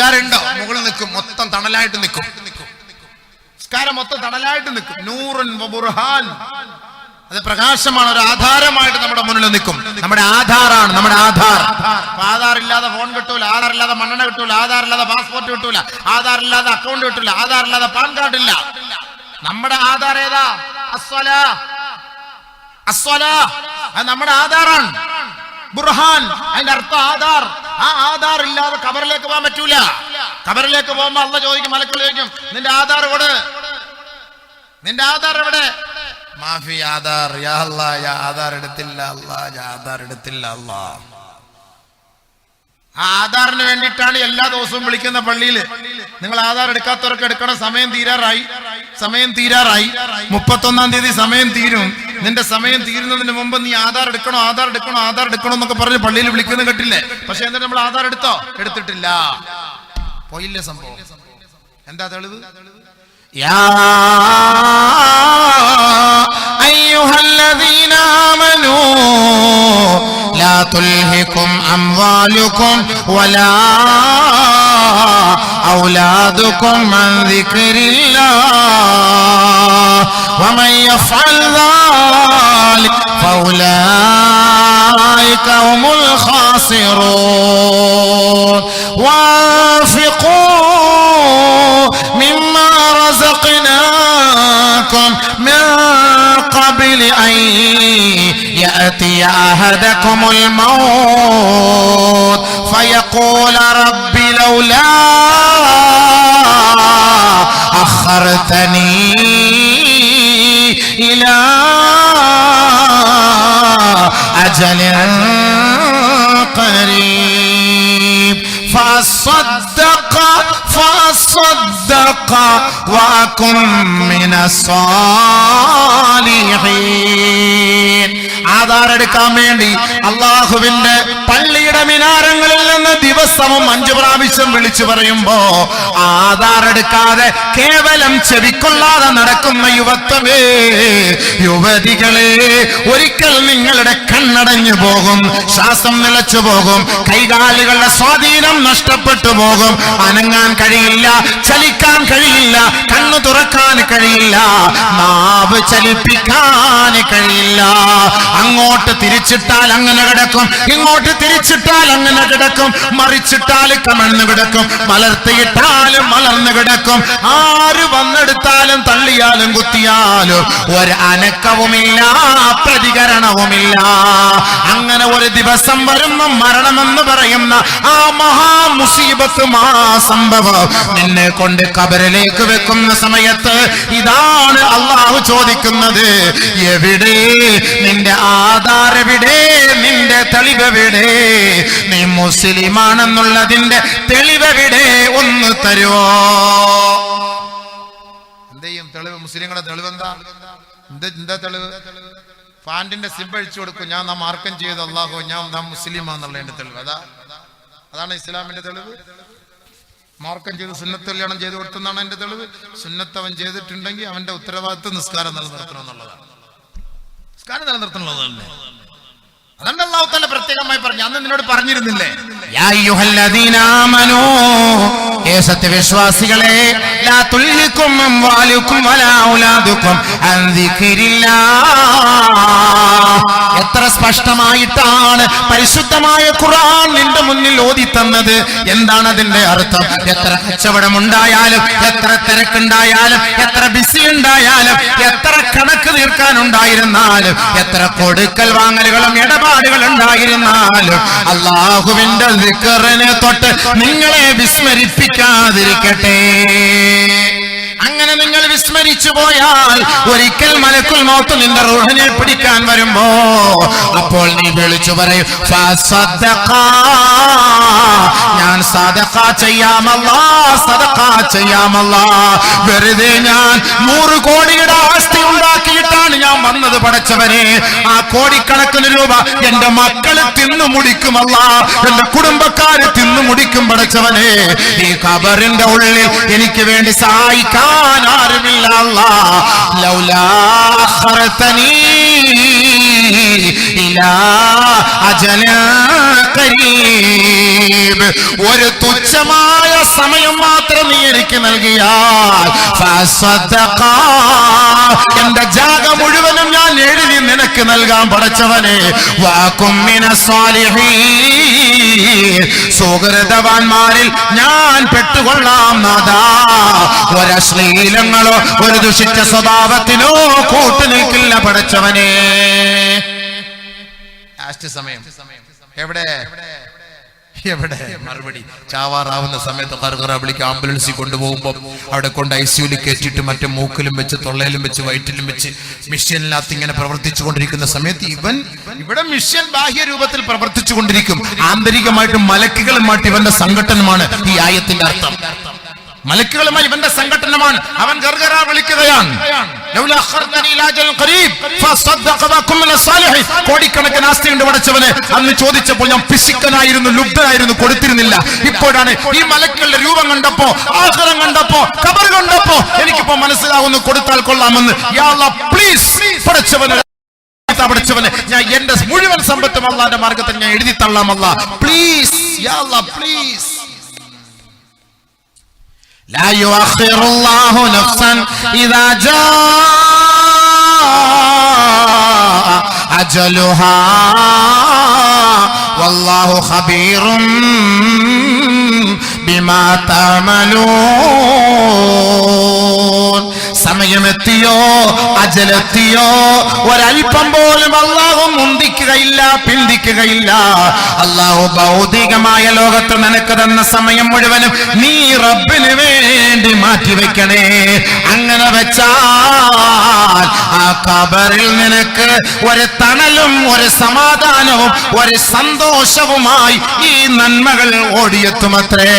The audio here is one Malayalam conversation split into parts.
നിസ്കാരം ഉണ്ടോ? മുകളിൽ നിൽക്കും, മൊത്തം തണലായിട്ട് നിൽക്കും. നിസ്കാരം മൊത്തം തണലായിട്ട് നിൽക്കും. നൂറുൻ വബുർഹാൻ, അത് പ്രകാശമാണ്, ഒരു ആധാരമായിട്ട് നമ്മുടെ മുന്നിൽ നിൽക്കും. നമ്മുടെ ആധാറാണ്, നമ്മുടെ ആധാർ. ആധാർ ഇല്ലാതെ ഫോൺ കിട്ടൂല, ആധാർ ഇല്ലാതെ മണ്ണെണ്ണ കിട്ടൂല, ആധാർ ഇല്ലാതെ പാസ്പോർട്ട് കിട്ടൂല, ആധാർ ഇല്ലാതെ അക്കൗണ്ട് കിട്ടൂല, ആധാർ ഇല്ലാതെ പാൻ കാർഡ് ഇല്ല. നമ്മുടെ ആധാർ ഏതാ? അസ്സലാ. അത് നമ്മുടെ ആധാറാണ്. ബുർഹാൻ, അതിന്റെ അർത്ഥം ആധാർ. ആ ആധാർ ഇല്ലാതെ ഖബറിലേക്ക് പോകാൻ പറ്റൂല. ഖബറിലേക്ക് പോകുമ്പോ അള്ളാഹ് ചോദിക്കും, മലക്കുകൾ ചോദിക്കും, നിന്റെ ആധാർ എവിടെ? നിന്റെ ആധാർ എവിടെ? മാഫി ആധാർ. യാ അല്ലാഹ്, യാ ആധാർ എടുത്തില്ല അല്ലാഹ്, യാ ആധാർ എടുത്തില്ല അല്ലാഹ്. ആ ആധാറിന് വേണ്ടിയിട്ടാണ് എല്ലാ ദിവസവും വിളിക്കുന്ന പള്ളിയിൽ. നിങ്ങൾ ആധാർ എടുക്കാത്തവർക്ക് എടുക്കണം, സമയം തീരാറായി, സമയം തീരാറായി, 31-ാം തീയതി സമയം തീരും. നിന്റെ സമയം തീരുന്നതിന് മുമ്പ് നീ ആധാർ എടുക്കണോ, ആധാർ എടുക്കണോ, ആധാർ എടുക്കണോ എന്നൊക്കെ പറഞ്ഞ് പള്ളിയിൽ വിളിക്കുന്നത് കേട്ടില്ലേ? പക്ഷെ എന്നിട്ട് നമ്മൾ ആധാർ എടുത്തോ? എടുത്തിട്ടില്ല. പോയില്ലേ സംഭവം? എന്താ തെളിവ്? യാ അയ്യുഹല്ലദീന ആമനൂ ലാ തുൽഹികും അംവാലുകും വലാ ഔലാദുകും അൻ ദിക്രില്ലാഹ് വമൻ യഫ്അൽ ദാലിക ഫൗലായിക ഹുമുൽ ഖാസിറൂൻ വഅൻഫിഖൂ മിമ്മാ رزقناكم من قبل أن يأتي أحدكم الموت فيقول رب لولا أخرتني إلى أجل قريب فأصدق وأكن من الصالحين. ആധാർ എടുക്കാൻ വേണ്ടി അള്ളാഹുവിന്റെ പള്ളിയുടെ മിനാരങ്ങളിൽ നിന്ന് ദിവസവും 5 പ്രാവശ്യം വിളിച്ചു പറയുമ്പോ ആധാർ എടുക്കാതെ കേവലം ചെവിക്കൊള്ളാതെ നടക്കുന്ന യുവത്വമേ, യുവതികളെ, ഒരിക്കൽ നിങ്ങളുടെ കണ്ണടഞ്ഞു പോകും, ശ്വാസം നിലച്ചു പോകും, കൈകാലുകളുടെ സ്വാധീനം നഷ്ടപ്പെട്ടു പോകും, അനങ്ങാൻ കഴിയില്ല, ചലിക്കാൻ കഴിയില്ല, കണ്ണു തുറക്കാൻ കഴിയില്ല, നാവ് ചലിപ്പിക്കാൻ കഴിയില്ല. അങ്ങോട്ട് തിരിച്ചിട്ടാൽ അങ്ങനെ കിടക്കും, ഇങ്ങോട്ട് തിരിച്ചിട്ടാൽ അങ്ങനെ കിടക്കും, മറിച്ചിട്ടാൽ കമഴ്ന്നു കിടക്കും, മലർത്തിയിട്ടാലും മലർന്നു കിടക്കും. ആര് വന്നെടുത്താലും തള്ളിയാലും കുത്തിയാലും ഒരു അനക്കവുമില്ല, പ്രതികരണവുമില്ല. അങ്ങനെ ഒരു ദിവസം വരുന്ന മരണമെന്ന് പറയുന്ന ആ മഹാമുസീബത്ത്, സംഭവം നിന്നെ കൊണ്ട് ഖബറിലേക്ക് വെക്കുന്ന സമയത്ത് ഇതാണ് അള്ളാഹു ചോദിക്കുന്നത്, എവിടെ നിന്റെ ആധാർ? എവിടെ നിന്റെ തെളിവെവിടെ? നീ മുസ്ലിമാണെന്നുള്ളതിന്റെ തെളിവെവിടെ? ഒന്ന് തരുവോ? എന്തെയും തെളിവ്? മുസ്ലിങ്ങളുടെ തെളിവെന്താ? എന്താ തെളിവ്? ഫാൻഡിന്റെ സിംബൽ അഴിച്ചു കൊടുക്കും, ഞാൻ മാർക്കം ചെയ്ത് അള്ളാഹു ഞാൻ മുസ്ലിമാന്നുള്ളതിന്റെ തെളിവ്. അതാണ് ഇസ്ലാമിന്റെ തെളിവ്. മാർക്കം ചെയ്ത് സുന്നത്ത് കല്യാണം ചെയ്ത് കൊടുത്തെന്നാണ് എന്റെ തെളിവ്. സുന്നത്ത് അവൻ ചെയ്തിട്ടുണ്ടെങ്കിൽ അവന്റെ ഉത്തരവാദിത്വം നിസ്കാരം നിലനിർത്തണം എന്നുള്ളതാണ്. നിസ്കാരം നിലനിർത്തണുള്ളതല്ലേ? അതാണ് അല്ലാഹു തആല പ്രത്യേകമായി പറഞ്ഞു. അന്ന് നിന്നോട് പറഞ്ഞിരുന്നില്ലേ, യാ അയ്യുഹല്ലദീന ആമനൂ, ഏ സത്യവിശ്വാസികളെ, ലാ തുൽഹികും അംവാലുകും വലാ ഔലാദുകും അൻ ദിക്രില്ലാഹ്. എത്ര സ്പഷ്ടമായിട്ടാണ് പരിശുദ്ധമായ ഖുർആൻ നിന്റെ മുന്നിൽ ഓതി തന്നത്. എന്താണ് അതിന്റെ അർത്ഥം? എത്ര കച്ചവടമുണ്ടായാലും, എത്ര തിരക്കുണ്ടായാലും, എത്ര ബിസി ഉണ്ടായാലും, എത്ര കണക്ക് തീർക്കാനുണ്ടായിരുന്നാലും, എത്ര കൊടുക്കൽ വാങ്ങലുകളും ഇടപാടുകൾ ഉണ്ടായിരുന്നാലും അല്ലാഹുവിന്റെ ദിക്റിനെ തൊട്ട് നിങ്ങളെ വിസ്മരിപ്പിക്കാതിരിക്കട്ടെ. അങ്ങനെ നിങ്ങൾ വിസ്മരിച്ചു പോയാൽ ഒരിക്കൽ മലക്കുൽ മൗത്ത് നിന്റെ റൂഹിനെ പിടിക്കാൻ വരുമ്പോ അപ്പോൾ നീ വിളിച്ചു പറയും, ഞാൻ സദഖ ചെയ്യാമല്ലാ, സദഖ ചെയ്യാമല്ലാ. വെറുതെ ഞാൻ 100 കോടിയുടെ ആസ്തി ഉണ്ടാക്കിയിട്ടാണ് ഞാൻ വന്നത് പടച്ചവനെ. ആ കോടിക്കണക്കിന് രൂപ എന്റെ മക്കള് തിന്നു മുടിക്കുമല്ല, എന്റെ കുടുംബക്കാര് തിന്നു മുടിക്കും പടച്ചവനെ. ഈ ഖബറിന്റെ ഉള്ളിൽ എനിക്ക് വേണ്ടി സഹായിക്കാൻ ആരുമില്ല അല്ലാ. ലൗലാ അഖർതനീ ഇലാ അജലിൻ ഖരീബ്. ഒരു തുച്ഛമായ സമയം മാത്രം നീ എനിക്ക് നൽകിയാൽ ഫസദ്ദഖാ, എന്റെ ജാഗ മുഴുവനും ഞാൻ എഴുതി നിനക്ക് നൽകാൻ പടച്ചവനെ. വകും മിനസ് സാലിഹീൻ, സുഹൃതവാന്മാരിൽ ഞാൻ പെട്ടുകൊള്ളാം നാഥാ. ഒരശ്ലീലങ്ങളോ ഒരു ദുഷിച്ച സ്വഭാവത്തിനോ കൂട്ടുനിൽക്കില്ല പടച്ചവനെ. ലാസ്റ്റ് സമയം എവിടെ എവിടെ മറുപടി ചാവാറാവുന്ന സമയത്ത് കറുകറ വിളിക്ക് ആംബുലൻസിൽ കൊണ്ടുപോകുമ്പോൾ അവിടെ കൊണ്ട് ICUവിൽ കയറ്റിയിട്ട് മറ്റേ മൂക്കിലും വെച്ച് തൊള്ളയിലും വെച്ച് വയറ്റിലും വെച്ച് മിഷ്യനിനകത്ത് ഇങ്ങനെ പ്രവർത്തിച്ചു കൊണ്ടിരിക്കുന്ന സമയത്ത് ഇവിടെ മിഷ്യൻ ബാഹ്യ രൂപത്തിൽ പ്രവർത്തിച്ചു കൊണ്ടിരിക്കും, ആന്തരികമായിട്ട് മലക്കുകളുമായിട്ട് ഇവന്റെ സംഘടനമാണ് ഈ ആയത്തിന്റെ അർത്ഥം. മലക്കുകളുമായി ഇവന്റെ സംഘടനമാണ്. അവൻ ഗർഗറ വിളിക്കുകയാണ്, കോടിക്കണക്കിന് ആസ്തിയുണ്ട് പടച്ചവനെ. അന്ന് ചോദിച്ചപ്പോൾ ഞാൻ പിശുക്കനായിരുന്നു, ലുബ്ധനായിരുന്നു, കൊടുത്തിരുന്നില്ല. ഇപ്പോഴാണ് ഈ മലക്കുകളുടെ രൂപം കണ്ടപ്പോ, ആഖിറം കണ്ടപ്പോ, ഖബർ കണ്ടപ്പോ എനിക്കിപ്പോ മനസ്സിലാവുന്നു കൊടുത്താൽ കൊള്ളാമെന്ന്. യാ അല്ലാഹ് പ്ലീസ് പടച്ചവനെ, ഞാൻ എന്റെ മുഴുവൻ സമ്പത്തും അല്ലാഹുവിന്റെ മാർഗ്ഗത്തിൽ ഞാൻ എഴുതി തള്ളാം അല്ലാഹ് പ്ലീസ്, യാ അല്ലാഹ് പ്ലീസ്. لا يؤخر الله نفسا إذا جاء أجلها والله خبير بما تعملون. സമയമെത്തിയോ അജലെത്തിയോ ഒരൽപ്പം പോലും അല്ലാഹു മുന്തിക്കുകയില്ല, പിന്തിക്കുകയില്ല. അല്ലാഹു ഭൗതികമായ ലോകത്ത് നിനക്ക് തന്ന സമയം മുഴുവനും നീ റബ്ബിന് വേണ്ടി മാറ്റിവെക്കണേ. അങ്ങനെ വെച്ചാൽ ആ ഖബറിൽ നിനക്ക് ഒരു തണലും ഒരു സമാധാനവും ഒരു സന്തോഷവുമായി ഈ നന്മകൾ ഓടിയെത്തുമത്രേ.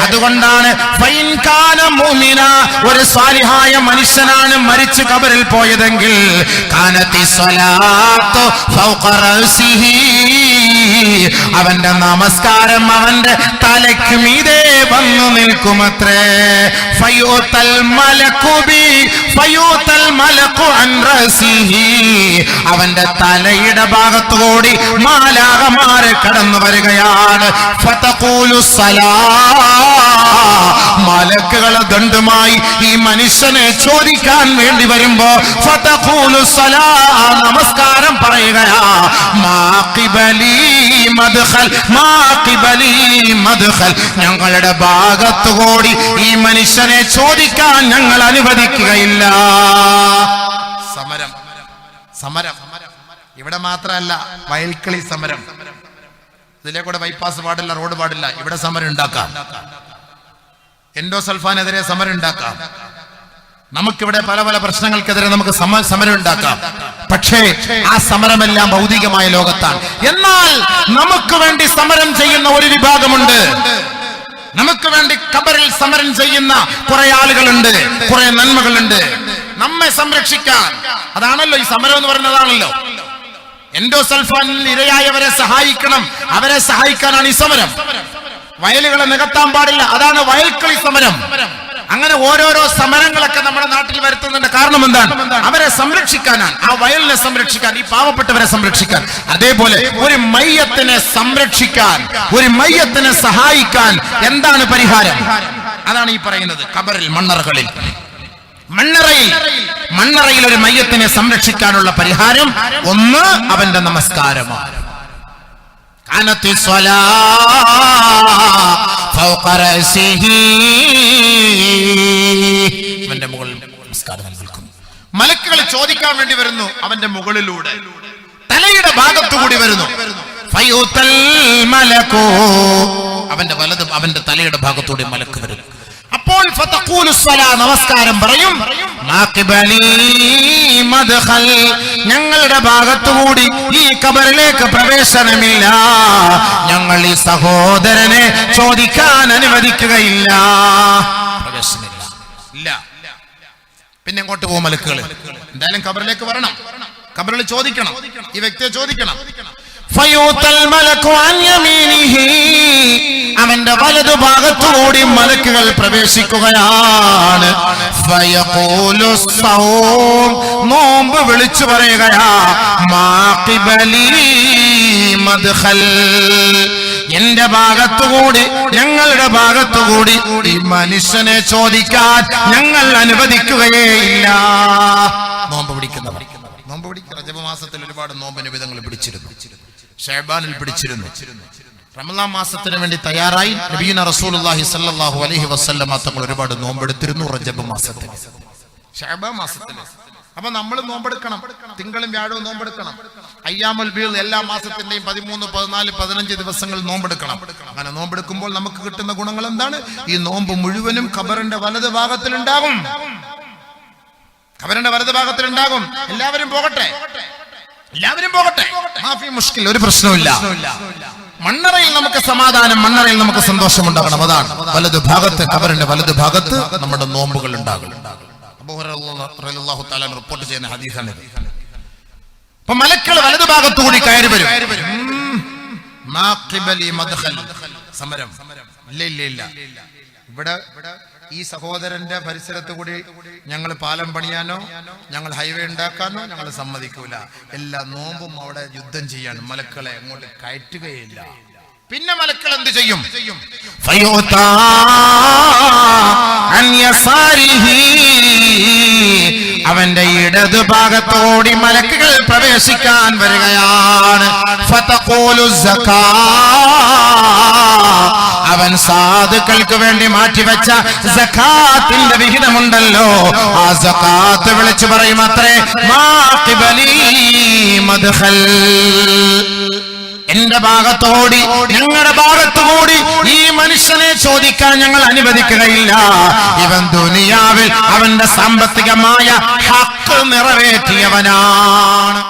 അതുകൊണ്ടാണ് ഫൈൻ കാന മുഅ്മിന, ഒരു സ്വാലിഹായ മനുഷ്യനാണ് മരിച്ചു ഖബറിൽ പോയതെങ്കിൽ കാനത്തി സ്വലാത്തു ഫൗഖ റഅസിഹി, അവന്റെ നമസ്കാരം അവന്റെ തലയ്ക്ക് മീതെ വന്നു നിൽക്കുമത്രേ. ഫയൂതൽ മലക്കു അൻ റഅസിഹി, അവന്റെ തലയുടെ ഭാഗത്തുകൂടി മാലാഖമാര് കടന്നു വരികയാണ്. ഫതഖൂലു സലാ, മലക്കുകൾ ദണ്ഡുമായി ഈ മനുഷ്യനെ ചോദിക്കാൻ വേണ്ടി വരുമ്പോ ഫതഖൂലു സലാ, നമസ്കാരം പറയുകയാ. മാ ഖിബലി മദ്ഖൽ, മാ ഖിബലി മദ്ഖൽ, ഞങ്ങളുടെ ഭാഗത്തുകൂടി ഈ മനുഷ്യനെ ചോദിക്കാൻ ഞങ്ങൾ അനുവദിക്കുകയില്ല. സമരം സമരം ഇവിടെ മാത്രമല്ല, വയൽക്കളി സമരം. ഇതിലെ കൂടെ ബൈപ്പാസ് പാടില്ല, റോഡ് പാടില്ല, ഇവിടെ സമരം ഉണ്ടാക്കാം. എൻഡോസൾഫാനെതിരെ സമരം ഉണ്ടാക്കാം. നമുക്കിവിടെ പല പല പ്രശ്നങ്ങൾക്കെതിരെ നമുക്ക് സമരം ഉണ്ടാക്കാം. പക്ഷേ ആ സമരമെല്ലാം ഭൗതികമായ ലോകത്താണ്. എന്നാൽ നമുക്ക് വേണ്ടി സമരം ചെയ്യുന്ന ഒരു വിഭാഗമുണ്ട്. നമുക്ക് വേണ്ടി ഖബറിൽ സമരം ചെയ്യുന്ന കുറെ ആളുകളുണ്ട്, കുറെ നന്മകളുണ്ട് നമ്മെ സംരക്ഷിക്കാൻ. അതാണല്ലോ ഈ സമരം എന്ന് പറയുന്നതാണല്ലോ. എൻഡോസൾഫാനിൽ ഇരയായവരെ സഹായിക്കണം, അവരെ സഹായിക്കാനാണ് ഈ സമരം. വയലുകളെ നികത്താൻ പാടില്ല, അതാണ് വയൽക്കളി സമരം. അങ്ങനെ ഓരോരോ സമരങ്ങളൊക്കെ നമ്മുടെ നാട്ടിൽ വരുത്തുന്നുണ്ട്. കാരണം എന്താണ്? അവരെ സംരക്ഷിക്കാനാണ്, ആ വയലിനെ സംരക്ഷിക്കാൻ, ഈ പാവപ്പെട്ടവരെ സംരക്ഷിക്കാൻ. അതേപോലെ ഒരു മയ്യത്തിനെ സംരക്ഷിക്കാൻ, ഒരു മയ്യത്തിനെ സഹായിക്കാൻ എന്താണ് പരിഹാരം? അതാണ് ഈ പറയുന്നത്. ഖബറിൽ, മണ്ണറകളിൽ, മണ്ണറയിൽ ഒരു മയ്യത്തിനെ സംരക്ഷിക്കാനുള്ള പരിഹാരം ഒന്ന് അവന്റെ നമസ്കാരമാണ്. കാനത്തി സ്വലാ ഫൗഖ റഅസിഹി, അവന്റെ മുകളിൽ നമസ്കാരം നിൽക്കുന്നു. മലക്കുകൾ ചോദിക്കാൻ വേണ്ടി വരുന്നു, അവന്റെ മുകളിലൂടെ തലയുടെ ഭാഗത്തുകൂടി വരുന്നു. ഫയൂതൽ മലകു, അവന്റെ വലതും അവന്റെ തലയുടെ ഭാഗത്തൂടെ മലക്ക് വരുന്നു. അപ്പോൾ ഫതഖൂലു സ്വലാ, നമസ്കാരം പറയും. മാ ഖിബലി മദ്ഖൽ, ഞങ്ങളുടെ ഭാഗത്തുകൂടി ഈ ഖബറിലേക്ക് പ്രവേശനമില്ല, ഞങ്ങൾ ഈ സഹോദരനെ ചോദിക്കാൻ അനുവദിക്കുകയില്ല. പ്രവേശനമില്ല, ഇല്ല. പിന്നെ എങ്ങോട്ട് പോകും മലക്കുകൾ? എന്തായാലും ഖബറിലേക്ക് വരണം, ഖബറിൽ ചോദിക്കണം, ഈ വ്യക്തിയെ ചോദിക്കണം. ഫയൂതൽ മലകു അൻ യമീനിഹി, അവന്റെ വലതു ഭാഗത്തുകൂടി മലക്കുകൾ പ്രവേശിക്കുകയാണ്. ഫയഖൂലു സൗം, നോമ്പ് വിളിച്ചു പറയുകയാ. മാ ഖിബലി മദ്ഖൽ, എന്റെ ഭാഗത്തുകൂടി ഞങ്ങളുടെ ഭാഗത്തുകൂടി ഈ മനുഷ്യനെ ചോദിക്കാൻ ഞങ്ങൾ അനുവദിക്കുകയേ ഇല്ല. നോമ്പ് പിടിക്കുന്നവർ നോമ്പ് പിടിക്കുക. റജബ് മാസത്തിൽ ഒരുപാട് നോമ്പ് നിബിധങ്ങൾ പിടിച്ചിരുന്നു. ഷഅബാനിൽ പിടിച്ചിരുന്നു. റമളാൻ മാസത്തിന് വേണ്ടി തയ്യാറായി നബിയുന റസൂലുള്ളാഹി സ്വല്ലല്ലാഹു അലൈഹി വസല്ലം തങ്ങൾ ഒരുപാട് നോമ്പെടുത്തിരുന്നു റജബ് മാസത്തിൽ, ഷഅബാൻ മാസത്തിൽ. അപ്പൊ നമ്മൾ നോമ്പെടുക്കണം. തിങ്കളും വ്യാഴവും നോമ്പെടുക്കണം. അയ്യാമുൽ ബീദ് എല്ലാ മാസത്തിന്റെയും 13, 14, 15 ദിവസങ്ങൾ നോമ്പെടുക്കണം. അങ്ങനെ നോമ്പെടുക്കുമ്പോൾ നമുക്ക് കിട്ടുന്ന ഗുണങ്ങൾ എന്താണ്? ഈ നോമ്പ് മുഴുവനും ഖബറിന്റെ വലത് ഭാഗത്തിലുണ്ടാകും. ഖബറിന്റെ വലത് ഭാഗത്തിലുണ്ടാകും. എല്ലാവരും പോകട്ടെ, എല്ലാവരും പോകട്ടെ, മാഫി മുഷ്കിൽ, ഒരു പ്രശ്നവുമില്ല. മണ്ണറയിൽ നമുക്ക് സമാധാനം, മണ്ണറയിൽ നമുക്ക് സന്തോഷം ഉണ്ടാകണം. അതാണ് വലതു ഭാഗത്ത്, ഖബറിന്റെ വലതു ഭാഗത്ത് നമ്മുടെ നോമ്പുകൾ ഉണ്ടാകും. അബൂ ഹുറൈറ റളിയല്ലാഹു തആല റിപ്പോർട്ട് ചെയ്യുന്ന ഹദീസാണ്. അപ്പൊ മലക്കുകൾ വലതു ഭാഗത്തുകൂടി കയറി വരും. മാ ഖിബലി മദ്ഖൽ, സമരം ഇല്ല ഇല്ല ഇല്ല. ഇവിടെ ഈ സഹോദരന്റെ പരിസരത്ത് കൂടി ഞങ്ങൾ പാലം പണിയാനോ ഞങ്ങൾ ഹൈവേ ഉണ്ടാക്കാനോ ഞങ്ങൾ സമ്മതിക്കൂല. എല്ലാ നോമ്പും അവിടെ യുദ്ധം ചെയ്യാണ്. മലക്കളെ അങ്ങോട്ട് കയറ്റുകയില്ല. പിന്നെ മലക്കൾ എന്ത് ചെയ്യും? അവന്റെ ഇടതു ഭാഗത്തോടി മലക്കുകൾ പ്രവേശിക്കാൻ വരികയാണ്. അവൻ സാധുക്കൾക്ക് വേണ്ടി മാറ്റിവെച്ച സകാത്തിന്റെ വിഹിതമുണ്ടല്ലോ, ആ സകാത്ത് വിളിച്ചു പറയും അത്രേ, മാ ഖിബലി മദ്ഖൽ, എന്റെ ഭാഗത്തോടി ഞങ്ങളുടെ ഭാഗത്തുകൂടി ഈ മനുഷ്യനെ ചോദിക്കാൻ ഞങ്ങൾ അനുവദിക്കുകയില്ല. ഇവൻ ദുനിയാവിൽ അവന്റെ സാമ്പത്തികമായ ഹക്ക് നിറവേറ്റിയവനാണ്.